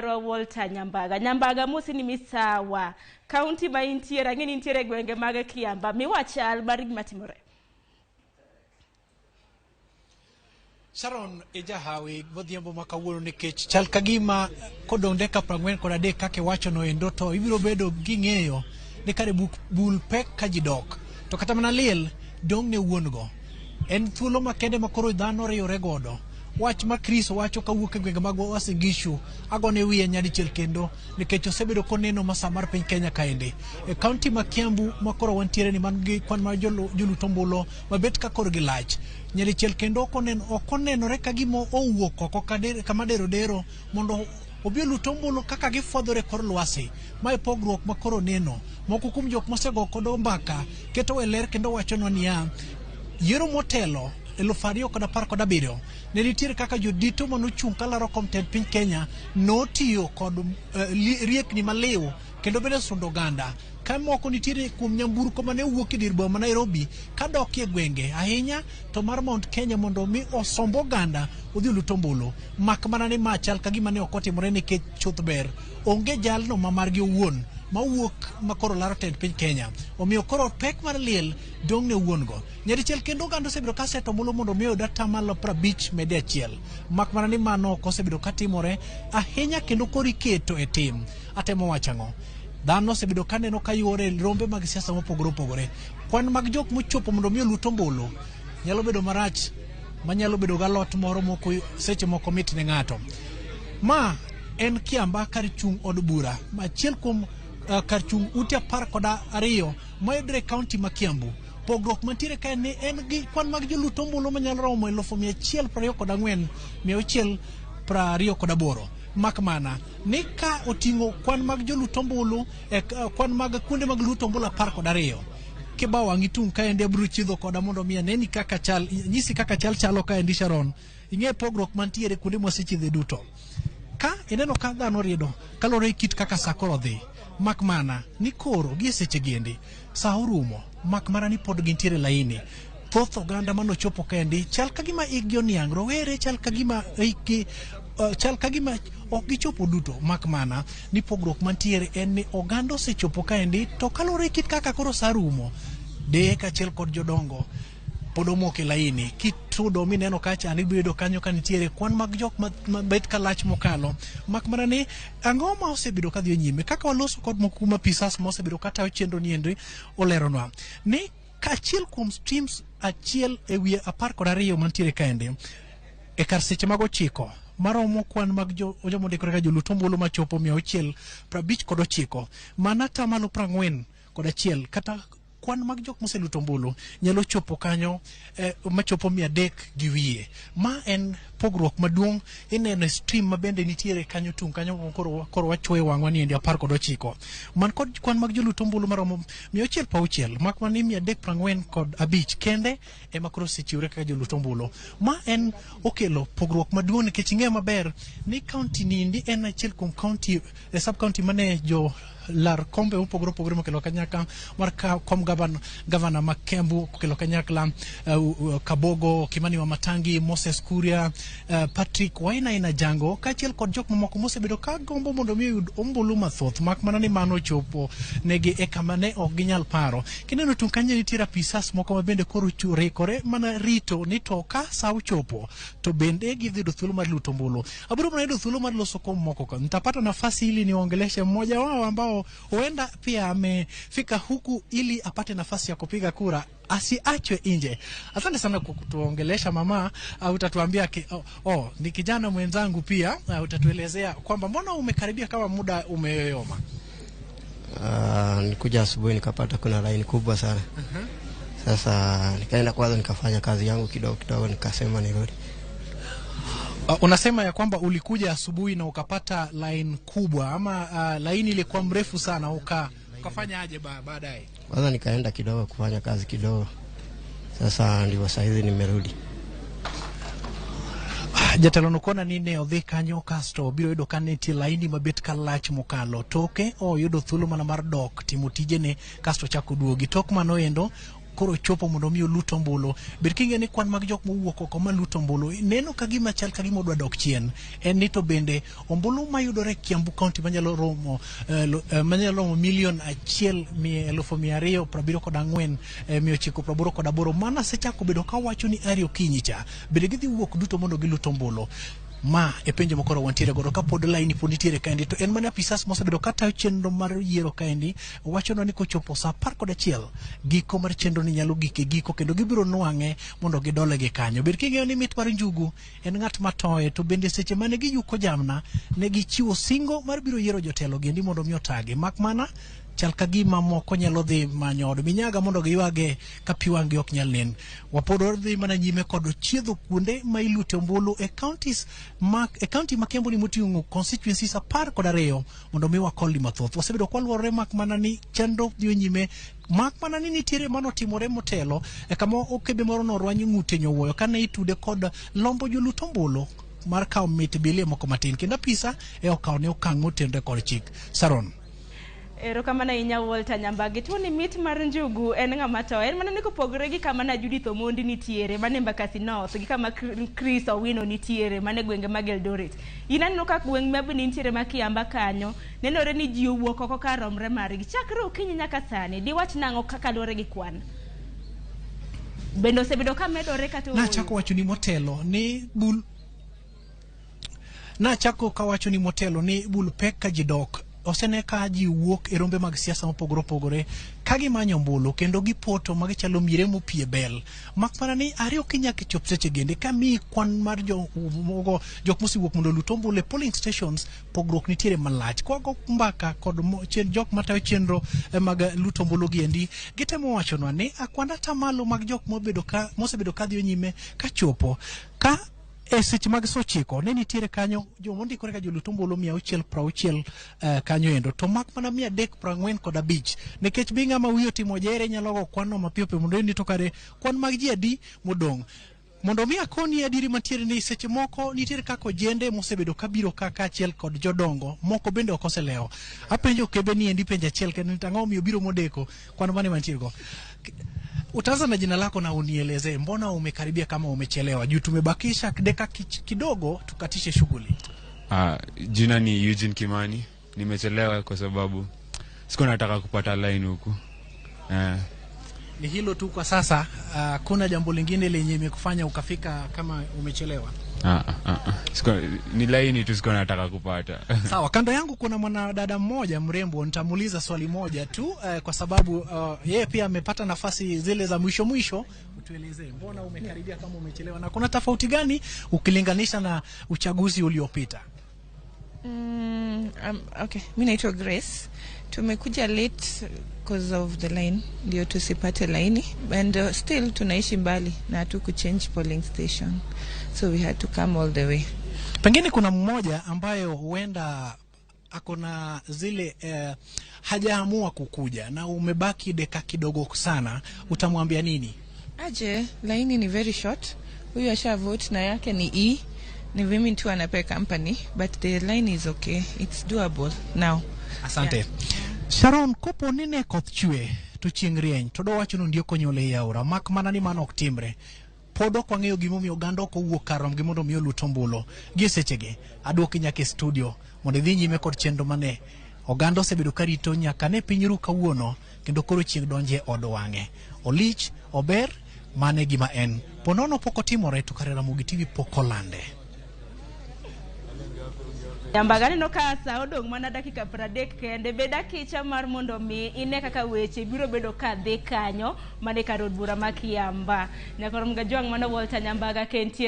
moro Walter Nyambaga musi ni misawa county ma intiere ng'eni intiere gwenge mag Kiamba miwachal mar gima timore. Sharon Ejahawi godhiambo makawuono nikech chal kagima kodong' deka 43 kake wacho no endo to ibiro bedo gi ng'eyo ni kare bul pek ka ji dok to kata mana liel dong' ne wuon go en thuolo makende makoro dhano riyore godo. Wach ma Chris wacho kawuok e gwenge mag Uasin Gishu agone wiye nyadichiel kendo nikech osebedo koneno masa mar piny Kenya kaende e kaunti ma Kiambu makoro wantiere ni man gi kwan mar joluto ombulu mabet ka kor gi lach nyadichiel kendo okonenore ka gimo owuok oko kama dero mondo obi luto ombulu kaka gifodhore kor lwasi ma e pogruok makoro neno moko kuom jok mosego kodo mbaka keto e ler kendo wacho no niya yiero motelo 2017 ne nitiere kaka jodito manochung' kalaro komten piny Kenya notiyo kod riekni maliw kendo bende sundo ganda ka moko nitiere kuom nyamburko mane wuok e dir boma ma Nairobi kadok e gwenge ahinya to mar Mount Kenya mondo mi osombo ganda odhi luto ombulu mak mana ni machal kagima ne okotimore nikech chuth ber onge jalno ma margi owuon mawuok makoro laro tent piny Kenya omiyo koro pek mar liel dong' ne wuon go nyadichiel kendo gando osebiro ka seto ombulu mondo miyo data malo 50 mede achiel mak mana ni mano kosebedo katimore ahinya kendo koro iketo e tim atemo wachang'o dhano osebedo kaneno ka yuore rombe mag siasa mopogore opogore kwan mag jok mochopo mondo miyo luto ombulu nyalo bedo marach manyalo bedo galot moro moko seche moko mit ne ng'ato ma en Kiamba kar chung' od bura achiel kuom kar chung' ute 12 mayudre kaunti ma Kiambu pogruok mantiere ka en gi kwan mag joluto ombulu manyalo romo 124,628 mak mana ni ka oting'o kwan mag joluto ombulu kwan mag kuonde mag luto ombulu 12 kiba wang'i tung' ka ende biro chidho koda mondo mi aneni kaka chal nyisi kaka chalo ka endi Sharon ing'e pogruok mantiere kuonde mwasechidhe duto ka ineno ka dhano riedo kalore kit kaka sakoro dhi mak mana ni koro gi seche giendi sa orumo mak mana ni pod gintiere laini thoth oganda manochopo kendi chal kagima iggi oniang' rowere chal kagima ok gichopo duto mak mana ni pogruok mantiere en ni oganda osechopo kaendi to kalore kit kaka koro sa rumo dek achiel kod jodongo pod omoko e laini kitudo mineno kacha ni bedo kanyo ka nitiere kwan mag jok mabet kalach mokalo mak mana ni ang'o ma osebedo kadhi nyime kaka waloso kod moko kuma pisas ma osebedo kata chenro niendi oleronwa ni kachiel kuom streams achiel e wiye 12 mantiere kaendi e kar seche mag 9 maromo kwan mag jomondikore ka joluto ombulu machopo 659 mana tamalo 41 kata kwan mag jok moseluto ombulu nyalo chopo kanyo machopo 300 gi wiye ma en pogruok maduong' ineno stream mabende nitiere kanyo tung' kanyo koro wachuoyo wang'wa ni endi 19 man kod kwan mag joluto ombulu maromo 660 mak man ni 345 kende ema koro osechiwre kaka joluto ombulu ma en okelo pogruok maduong' nikech ing'e maber ni kaunti nindi en achiel kuom kaunti sub kaunti mane jo lar kombe upogore opogore mokelo kanyakla mar kom gavana ma Kiambu kelo kanyakla Kabogo Kimani wa Matangi Moses Kuria Patrick Wainaina Jango kachiel kod jok mamoko mosebedo ka gombo mondo mi yud ombulu mathoth mak mana ni mano chopo negi e kama ne ok ginyal paro kineno tung kanye nitiere pisas moko mabende koro churekore mana rito ni to ka sa uchopo to bende gidhi do thuolo mar luto ombulu aburo mna do thuolo mar loso kom moko ka nitapata nafasi ili niongeleshe mmoja wao ambao huenda pia amefika huku ili apate nafasi ya kupiga kura asiachwe nje. Asante sana kwa kutuongelesha mama, utatuambia ni kijana mwenzangu pia, utatuelezea kwamba mbona umekaribia kama muda umeyoyoma. Nikuja asubuhi nikapata kuna line kubwa sana. Sasa nikaenda kwanza nikafanya kazi yangu kidogo nikasema nirudi. Unasema ya kwamba ulikuja asubuhi na ukapata line kubwa ama line ilikuwa mrefu sana ukafanya aje baadaye? Kwanza nikaenda kidogo kufanya kazi kidogo. Sasa ndio saa hizi nimerudi. Jatelo kona nine odhi kanyo kasto biro yudo kaneti laini mabet kalach mokalo toke yudo thuolo mana mar dok timo tijene kasto chako duogi tok mano endo koro chopo mondo mi luto ombulu. Ber kinge ni kwan mag jok mowuok oko ma luto ombulu neno ka gima chal ka gima odwa dok chien. En ni to bende ombulu mayudore Kiambu County manyalo romo milion 1,274,984 mana sechako bedo ka wacho ni ari okinyi cha bende gidhi wuok duto mondo giluto ombulu. Ma e penjo mokoro wantiere godo ka pod line pod nitiere kaendi to en mana pisas mosebedo kata chenro mar yiero kaendi wacho ni kochopo saa 11 giko mar chenro ni nyalo giko kendo gibiro nwang'e mondo gidole gi kanyo. Ber king'eyo ni mit mar njugu en ng'at matoye to bende seche mane giyuko jamna ne gichiwo singo mar biro yiero jotelo gendi mondo mi otage mak mana chal ka gima moko nyalo dhi manyo od minyaga mondo giywage ka pi wang'gi ok nyal nen. Wapod dhi mana nyime kod chiedho kuonde ma ilute ombulu e county ma Kiambu ni moting'o constituencies 12 mondo mi wakoli mathoth. Wasebedo kwaluorore mak mana ni chenro dhi nyime mak mana ni nitiere manotimore motelo e kama okebe moro norwany ng'ute nyowuoyo kane itude kod lombo joluto ombulu mar kawo mit bilie moko matin kendo pisa e okawo ne okang' motenre kod chik. Saron. Ero kamana inya Walter Nyambagi to ni mit mar njugu en ng'ama to en mana ni kopogore gi kama na Judith Omondi nitiere mane Mbakasi North gi kama Chris Owino nitiere mane gwenge mag Eldoret. Inaneno ka gweng' mabni nitiere ma Kiamba kanyo nenore ni ji owuok oko ka romre margi chakre okinyi nyaka sani diwach nang'o kaka lore gi kwan bendo sebedo ka medore kata na chako wacho ni motelo ni bul na chako ka wacho ni motelo ni bul pek ka jidok osene ka ji wuok e rombe mag siasa mopogore ka gimanyo ombulu kendo gipoto magichalo mire mopie bel mak mana ni ariyo kinyaka chop seche gende ka mi kwan mar jok mosiwuok mondo lut ombulu e polling stations pogruok nitiere malach kwago mbaka kod jok matayo chenro mag lut ombulu giendi gitemo wachonwa ni akwanda tamalo mag jok mosebedo ka dhi nyime ka chopo ka e seche mag sochiko ne nitiere kanyo jomo ndikore ka joluto ombulu 660 kanyo endo to mak mana 345 nikech bi ng'ama wiyo timo jere nyalo go kwano mapiyo mondo ni to kare kwan mag ji adi modong' mondo mi akoni adiri mantiere ni seche moko nitiere kako jende mosebedo kabiro kaka achiel kod jodongo moko bende okoselewo apenjo kebe ni endi penja achiel kendo tang'o miyo biro modeko kwan mane mantiere go. Utaanza na jina lako na unieleze mbona umekaribia kama umechelewa juu tumebakisha dakika kidogo tukatishe shughuli. Jina ni Eugene Kimani. Nimechelewa kwa sababu sikuwa nataka kupata line huku. Ni hilo tu kwa sasa, kuna jambo lingine lenye imekufanya ukafika kama umechelewa? Ni line tu sikuwa nataka kupata. Sawa, kando yangu kuna mwanadada mmoja mrembo, nitamuuliza swali moja tu kwa sababu yeye pia amepata nafasi zile za mwisho. Utuelezee mbona umekaribia kama umechelewa na kuna tofauti gani ukilinganisha na uchaguzi uliopita? Okay, mimi naitwa Grace. Tumekuja late because of the line, ndio tusipate line, and still tunaishi mbali na hatuku change polling station, so we had to come all the way. Pengine kuna mmoja ambayo huenda akona zile hajaamua kukuja na umebaki dakika kidogo sana, utamwambia nini? Aje, line ni very short. Huyu asha vote na yake ni E. Ni vimi tu anape company, but the line is okay. It's doable now. Asante. Yeah. Sharon, kopo nene koth chwe to chieng' rieny to do wacho ndio konyole yaura mak mana ni mano ok timre. Podo kwa ng'eyo gimomiyo oganda ok owuok karom gimondo miyo lut ombulu. Gi sechege aduoki nyaka e studio mondo dhi nyime kod chenro mane oganda osebedo ka rito nyaka ne piny ru kawuono kendo koro chieng' donje od wang'e. Olich, ober, mane gima en. Ponono pok otimore to kare Ramogi TV pok olande. Nyambagani no kasa odong' mana dakika 30 kende beda kicha mar mondo mi ine kaka weche biro bedo ka dhi kanyo mane ka Road Bura ma Kiamba. Nyakoro mga jwang' mana Walter Nyambaga kentiere